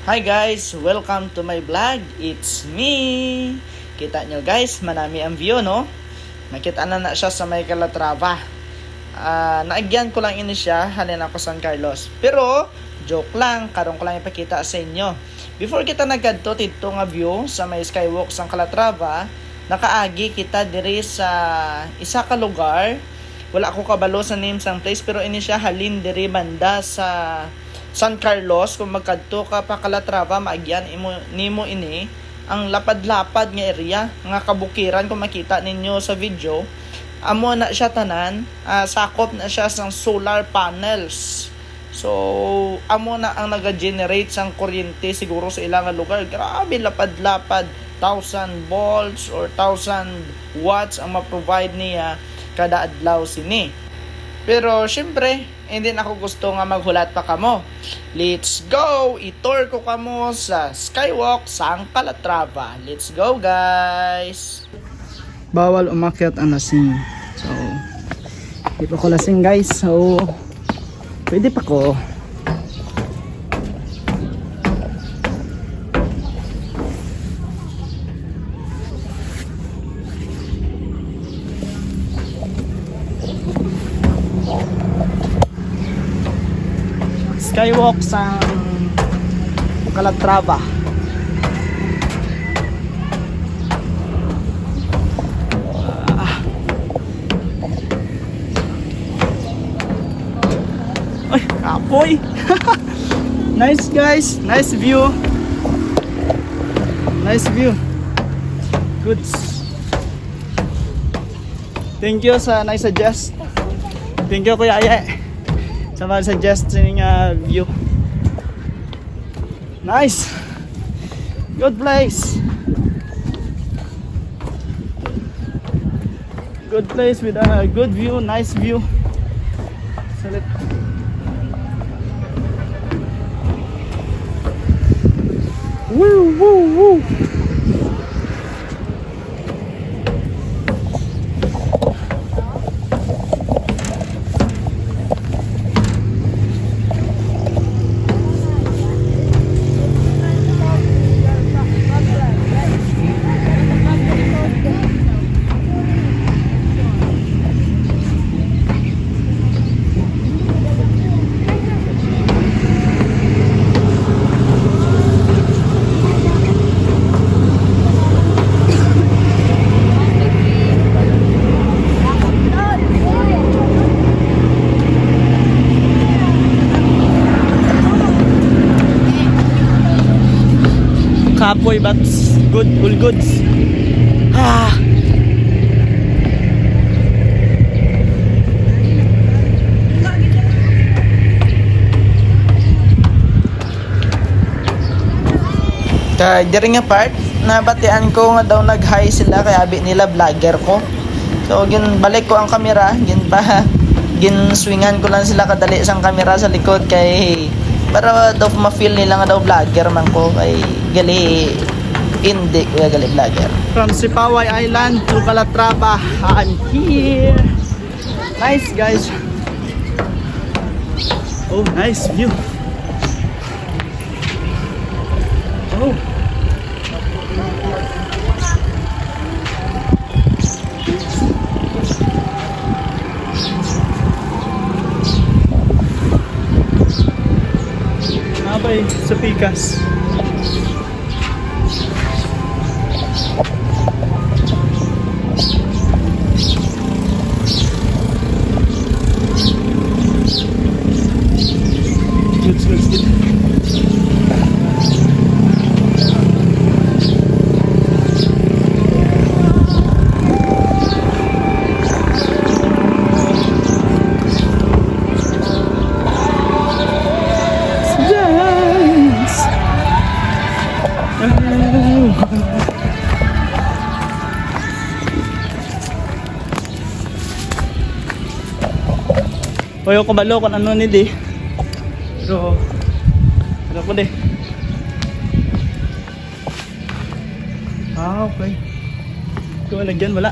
Hi guys! Welcome to my vlog. It's me! Kita nyo guys, manami ang view no? Makita na siya sa may Calatrava. Naagyan ko lang ini siya, halin ako San Carlos. Pero, joke lang, karong ko lang ipakita sa inyo. Before kita nagkadto dito nga view sa may skywalk sa Calatrava, nakaagi kita diri sa isa ka lugar. Wala ko kabalo sa name sang place, pero ini siya halin diri banda sa San Carlos. Kung magkadto ka pa Calatrava, maagyan nimo ini ang lapad-lapad nga area, nga kabukiran. Kung makita ninyo sa video, amo na siya tanan, sakop na siya sang solar panels. So amo na ang naga-generate sang kuryente siguro sa ilang lugar. Grabe lapad-lapad, 1,000 volts or 1,000 watts ang ma-provide niya kada adlaw sini. Pero syempre, hindi na ako gusto nga maghulat pa kamo. Let's go! Itour ko kamo sa skywalk sang Calatrava. Let's go guys! Bawal umakyat ang lasing. So, hindi pa ko lasing guys. So, pwede pa ko. Skywalk sa Calatrava. Ay, apoy. Nice guys, nice view. Nice view. Goods. Thank you sa nice suggest. Thank you Kuya Aye sa mga suggesting view. Nice. Good place. Good place with a good view, nice view. Salit. Woo woo woo. Kapoy but good, all goods. Kaya diri nga part, nabatian ko nga daw nag-hi sila kaya abi nila vlogger ko. So ginbalik ko ang kamera, ginswingan ko lang sila kadali sang kamera sa likod kay para daw ma-feel nila nga daw vlogger man ko kay gali hindi ko gali vlogger. From Sipaway Island to Calatrava, I'm here. Nice guys. Oh, nice view. Oh. Abay sa Pikas. Let's get Oyo ko balo kung ano ni di. Pero ano ko di. Okay. Kung nagyan wala.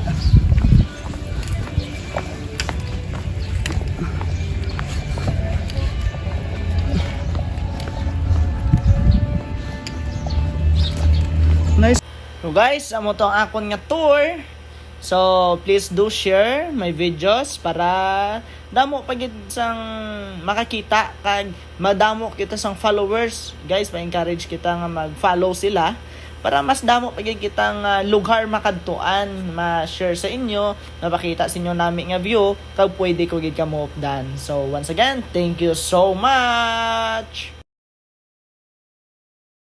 So guys, amo to ang akon nga tour. So please do share my videos para damo pagid sang makakita kag madamo kita sang followers. Guys, pa-encourage kita nga mag-follow sila para mas damo pagid kitang lugar makadtuan, ma-share sa inyo, mapakita sa inyo nami nga view kag pwede ko gid ka mo updan. So once again, thank you so much.